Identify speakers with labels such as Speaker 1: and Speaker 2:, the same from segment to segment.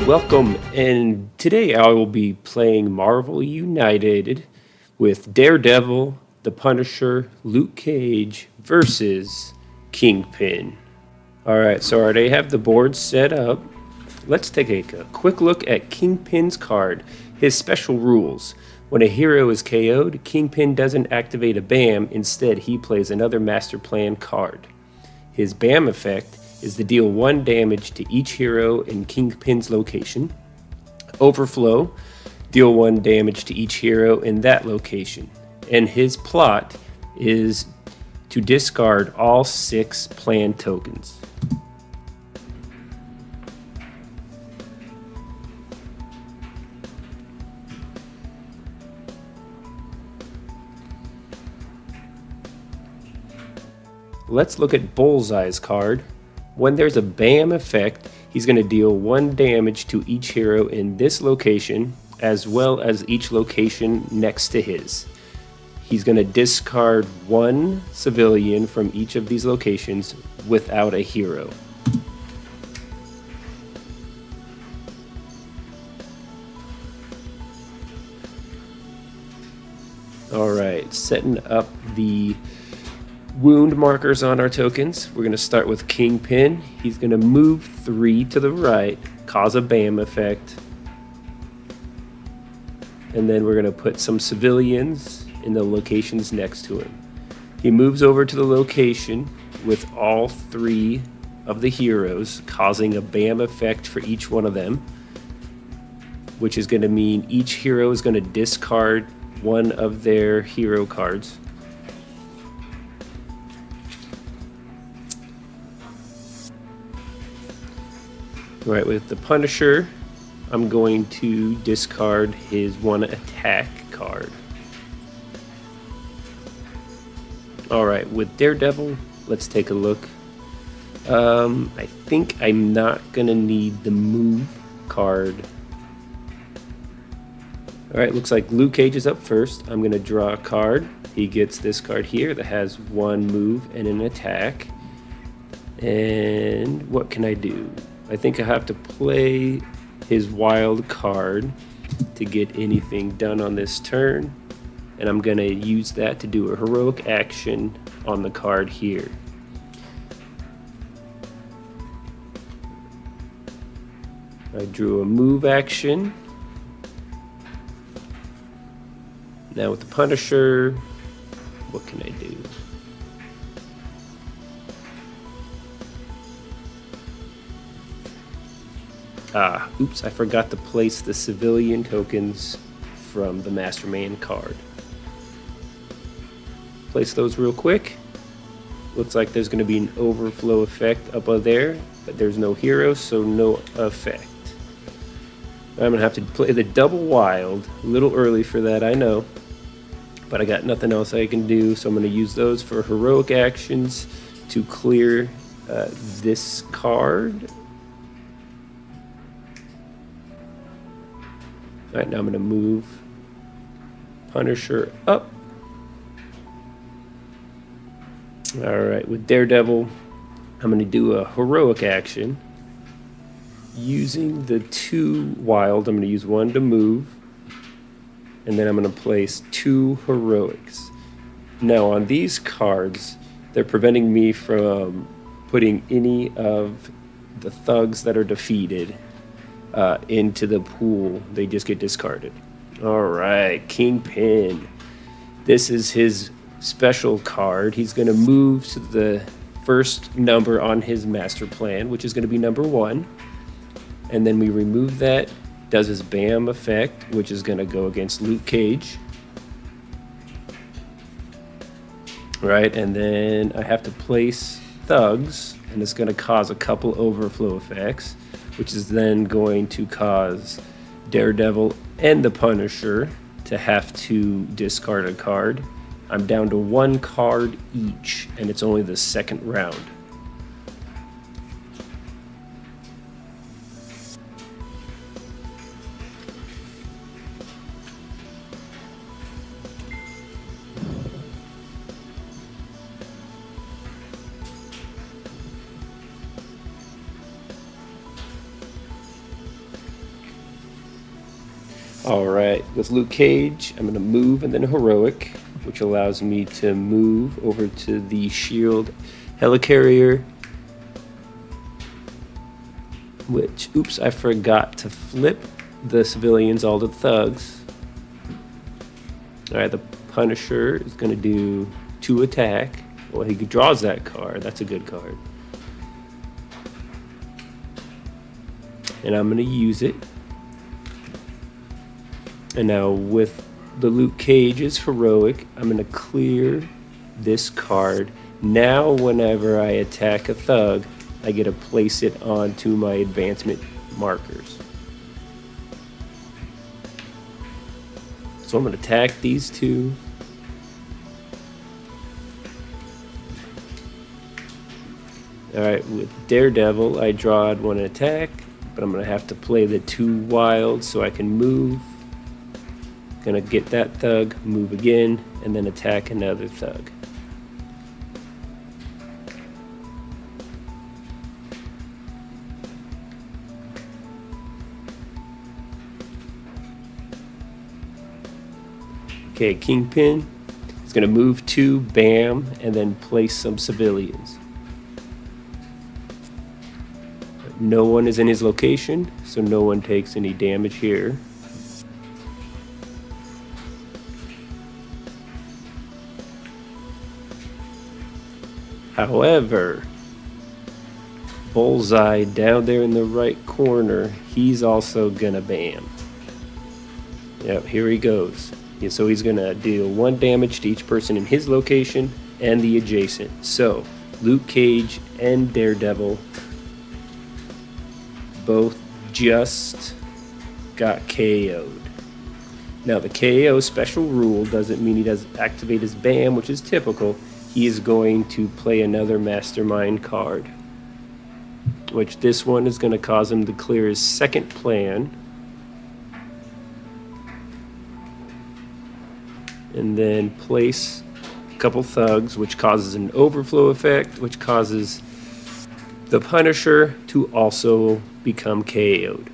Speaker 1: Welcome, and today I will be playing Marvel United with Daredevil, the Punisher, Luke Cage versus Kingpin. Alright, so I already have the board set up. Let's take a quick look at Kingpin's card. His special rules. When a hero is KO'd, Kingpin doesn't activate a BAM, instead he plays another Master Plan card. His BAM effect is to deal 1 damage to each hero in Kingpin's location. Overflow, deal 1 damage to each hero in that location. And his plot is to discard all 6 plan tokens. Let's look at Bullseye's card. When there's a BAM effect, he's going to deal 1 damage to each hero in this location, as well as each location next to his. He's going to discard 1 civilian from each of these locations without a hero. Alright, setting up the wound markers on our tokens. We're going to start with Kingpin. He's going to move 3 to the right, cause a BAM effect. And then we're going to put some civilians in the locations next to him. He moves over to the location with all 3 of the heroes, causing a BAM effect for each one of them, which is going to mean each hero is going to discard 1 of their hero cards. Right, with the Punisher, I'm going to discard his 1 attack card. Alright, with Daredevil, let's take a look. I think I'm not going to need the move card. Alright, looks like Luke Cage is up first. I'm going to draw a card. He gets this card here that has 1 move and an attack. And what can I do? I think I have to play his wild card to get anything done on this turn. And I'm going to use that to do a heroic action on the card here. I drew a move action. Now with the Punisher, what can I do? Oops, I forgot to place the civilian tokens from the Masterman card. Place those real quick. Looks like there's going to be an overflow effect up there, but there's no hero, so no effect. I'm going to have to play the double wild. A little early for that, I know. But I got nothing else I can do, so I'm going to use those for heroic actions to clear this card. Alright, now I'm going to move Punisher up. Alright, with Daredevil, I'm going to do a heroic action. Using the 2 wild, I'm going to use 1 to move. And then I'm going to place 2 heroics. Now on these cards, they're preventing me from putting any of the thugs that are defeated into the pool. They just get discarded. Alright, Kingpin. This is his special card. He's going to move to the first number on his master plan, which is going to be number 1. And then we remove that. Does his BAM effect, which is going to go against Luke Cage. Right, and then I have to place thugs, and it's going to cause a couple overflow effects, which is then going to cause Daredevil and the Punisher to have to discard a card. I'm down to 1 card each, and it's only the second round. Alright, with Luke Cage, I'm going to move and then heroic, which allows me to move over to the shield helicarrier. Which, oops, I forgot to flip the civilians, all the thugs. Alright, the Punisher is going to do 2 attack. Well, he draws that card. That's a good card. And I'm going to use it. And now with the Luke Cage's heroic, I'm going to clear this card. Now whenever I attack a thug, I get to place it onto my advancement markers. So I'm going to attack these 2. Alright, with Daredevil, I drawed 1 attack, but I'm going to have to play the 2 wild so I can move. Gonna get that thug, move again, and then attack another thug. Okay, Kingpin is gonna move 2, bam, and then place some civilians. No one is in his location, so no one takes any damage here. However, Bullseye down there in the right corner, he's also gonna bam. Yep, here he goes. Yeah, so he's gonna deal 1 damage to each person in his location and the adjacent. So, Luke Cage and Daredevil both just got KO'd. Now, the KO special rule doesn't mean he doesn't activate his bam, which is typical. He is going to play another mastermind card, which this one is going to cause him to clear his second plan. And then place a couple thugs, which causes an overflow effect, which causes the Punisher to also become KO'd.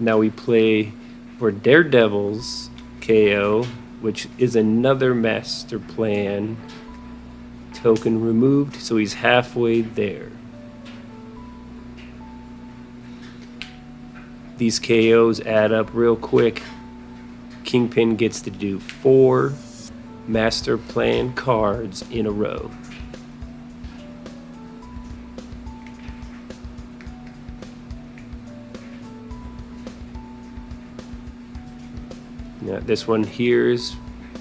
Speaker 1: Now we play for Daredevil's KO, which is another master plan token removed, so he's halfway there. These KOs add up real quick. Kingpin gets to do 4 master plan cards in a row. Now this one here is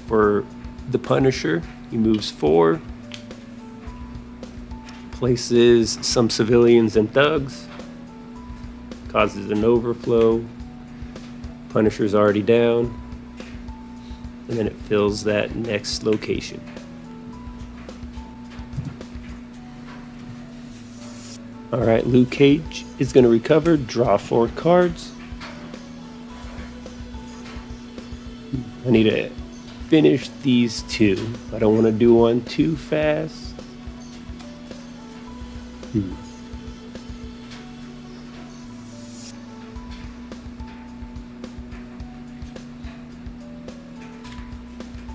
Speaker 1: for the Punisher. He moves 4. Places some civilians and thugs, causes an overflow. Punisher's already down, and then it fills that next location. Alright, Luke Cage is going to recover, draw 4 cards. I need to finish these 2. I don't want to do one too fast.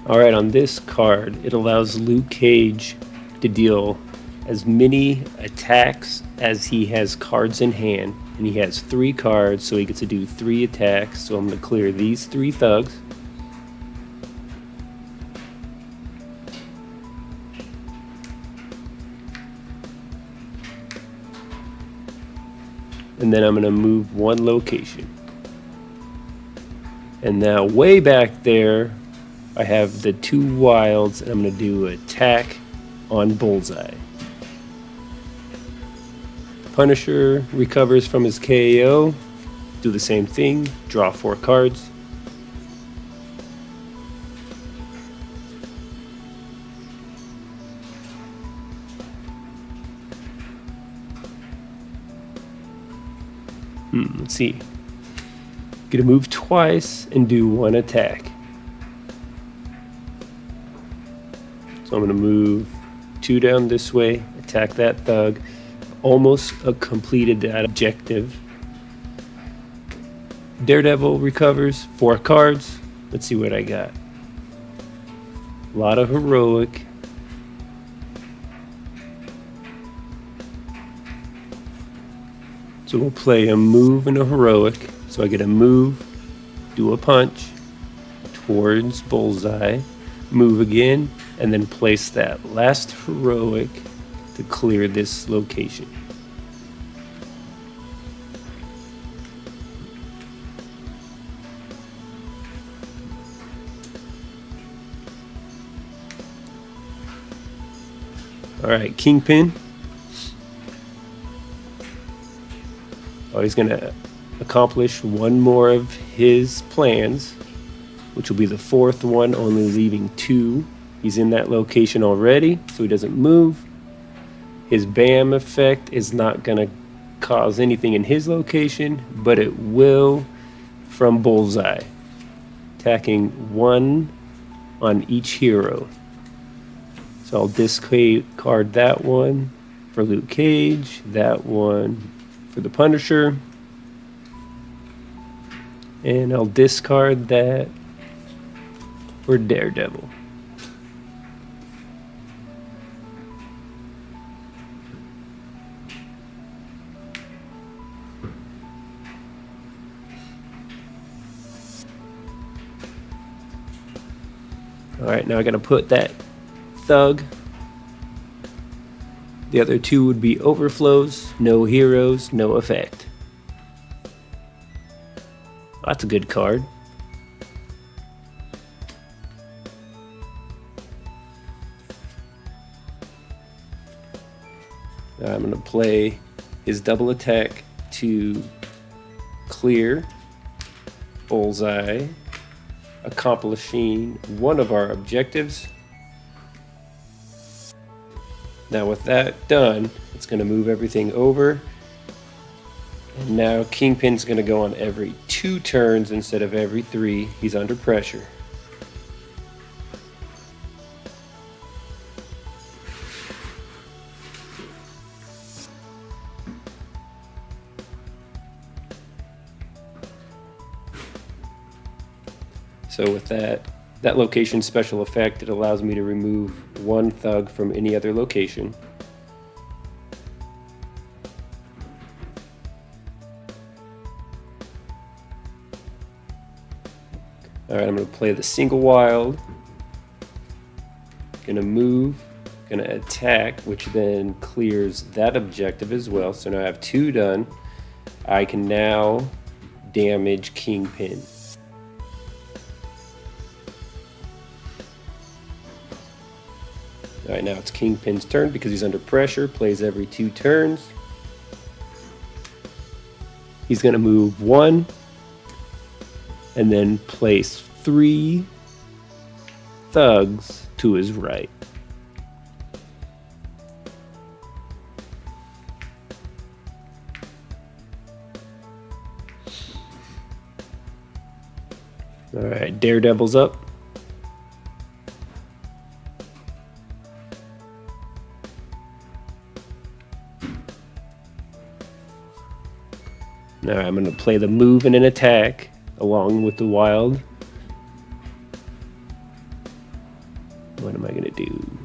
Speaker 1: Alright, on this card, it allows Luke Cage to deal as many attacks as he has cards in hand. And he has 3 cards, so he gets to do 3 attacks. So I'm going to clear these 3 thugs. And then I'm going to move 1 location. And now way back there, I have the 2 wilds, and I'm going to do attack on Bullseye. Punisher recovers from his KO. Do the same thing, draw 4 cards. Let's see. Get to move twice and do 1 attack. So I'm going to move 2 down this way, attack that thug. Almost completed that objective. Daredevil recovers 4 cards. Let's see what I got. A lot of heroic. So we'll play a move and a heroic. So I get a move, do a punch towards bullseye, move again, and then place that last heroic to clear this location. Alright, Kingpin. Oh, he's going to accomplish one more of his plans, which will be the 4th one, only leaving 2. He's in that location already, so he doesn't move. His BAM effect is not going to cause anything in his location, but it will from bullseye, attacking 1 on each hero. So I'll discard that one for Luke Cage, that one for the Punisher, and I'll discard that for Daredevil. Alright, now I gotta put that thug. The other 2 would be overflows, no heroes, no effect. That's a good card. I'm going to play his double attack to clear bullseye, accomplishing one of our objectives. Now with that done, it's going to move everything over. And now Kingpin's going to go on every 2 turns instead of every 3. He's under pressure. So with that location special effect, it allows me to remove 1 thug from any other location. Alright, I'm going to play the single wild. Going to move, going to attack, which then clears that objective as well. So now I have 2 done. I can now damage Kingpin. Alright, now it's Kingpin's turn because he's under pressure, plays every 2 turns. He's going to move 1 and then place 3 thugs to his right. Alright, Daredevil's up. Now I'm going to play the move and an attack along with the wild. What am I going to do?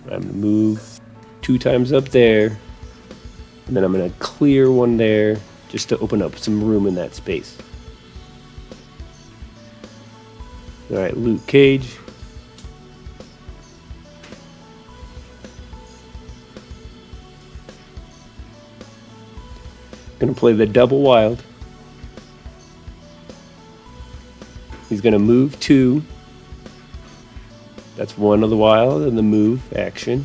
Speaker 1: I'm going to move 2 times up there, and then I'm going to clear 1 there just to open up some room in that space. Alright, Luke Cage. Going to play the double wild. He's going to move 2. That's 1 of the wild and the move action.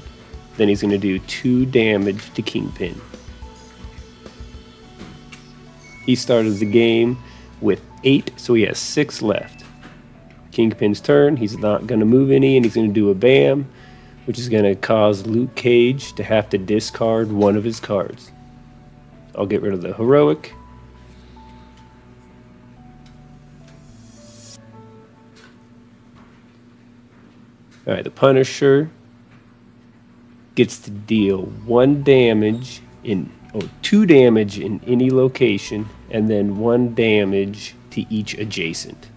Speaker 1: Then he's going to do 2 damage to Kingpin. He started the game with 8, so he has 6 left. Kingpin's turn. He's not going to move any, and he's going to do a BAM, which is going to cause Luke Cage to have to discard 1 of his cards. I'll get rid of the heroic. Alright, the Punisher gets to deal 1 damage 2 damage in any location, and then 1 damage to each adjacent.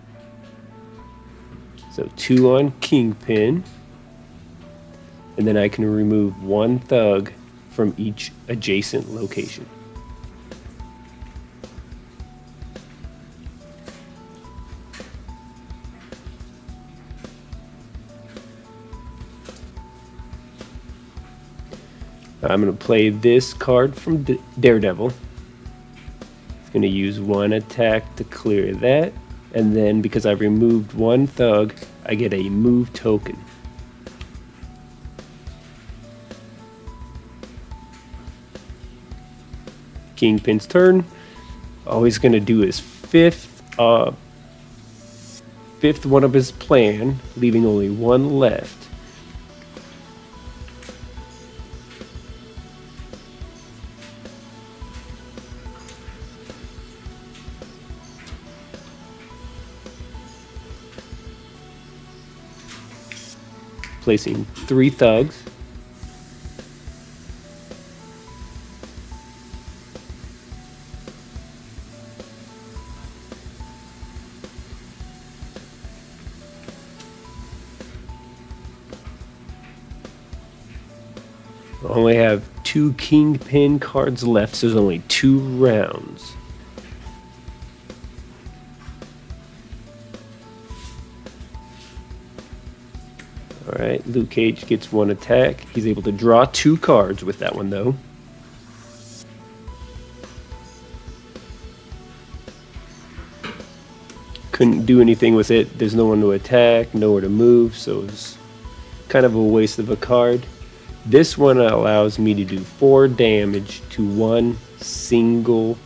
Speaker 1: So 2 on Kingpin, and then I can remove 1 thug from each adjacent location. I'm going to play this card from Daredevil. It's going to use 1 attack to clear that. And then because I removed 1 thug, I get a move token. Kingpin's turn. All he's going to do is fifth one of his plan, leaving only 1 left. Placing 3 thugs. I only have 2 Kingpin cards left, so there's only 2 rounds. Alright, Luke Cage gets 1 attack. He's able to draw 2 cards with that one, though. Couldn't do anything with it. There's no one to attack, nowhere to move, so it's kind of a waste of a card. This one allows me to do 4 damage to 1 single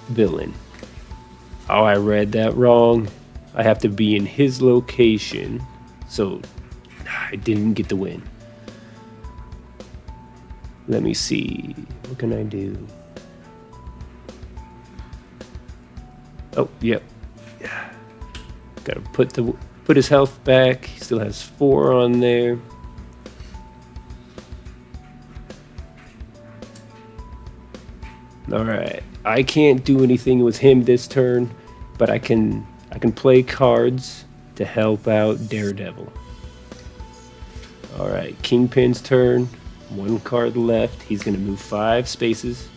Speaker 1: villain. Oh, I read that wrong. I have to be in his location, so I didn't get the win. Let me see. What can I do? Oh, yep. Gotta put his health back. He still has 4 on there. Alright. I can't do anything with him this turn, but I can play cards to help out Daredevil. Alright, Kingpin's turn. 1 card left. He's gonna move 5 spaces.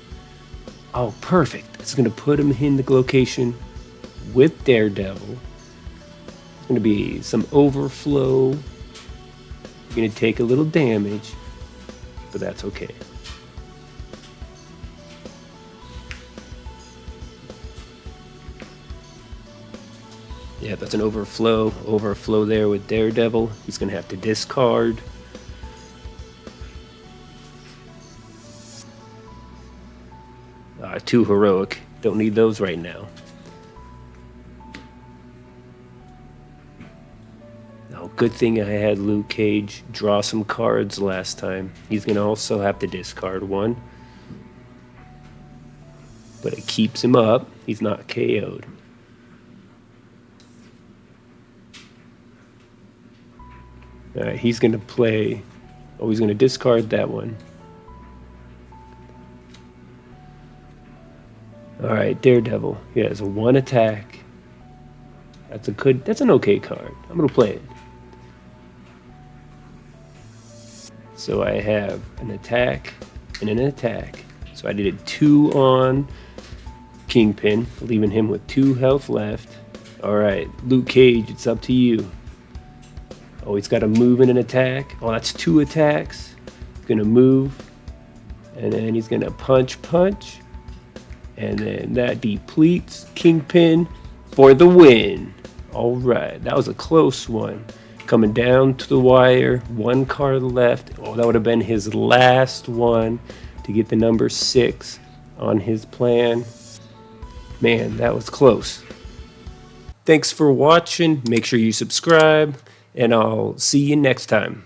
Speaker 1: Oh, perfect. It's gonna put him in the location with Daredevil. It's going to be some overflow. You're going to take a little damage, but that's okay. Yeah, that's an overflow. Overflow there with Daredevil. He's going to have to discard. Too heroic. Don't need those right now. Good thing I had Luke Cage draw some cards last time. He's going to also have to discard 1. But it keeps him up. He's not KO'd. Alright, he's going to play... Oh, he's going to discard that one. Alright, Daredevil. He has a 1 attack. That's an okay card. I'm going to play it. So I have an attack and an attack. So I did 2 on Kingpin, leaving him with 2 health left. Alright, Luke Cage, it's up to you. Oh, he's got to move and an attack. Oh, that's 2 attacks. He's going to move. And then he's going to punch. And then that depletes Kingpin for the win. Alright, that was a close one. Coming down to the wire, 1 card left. Oh, that would have been his last one to get the number 6 on his plan. Man, that was close. Thanks for watching. Make sure you subscribe, and I'll see you next time.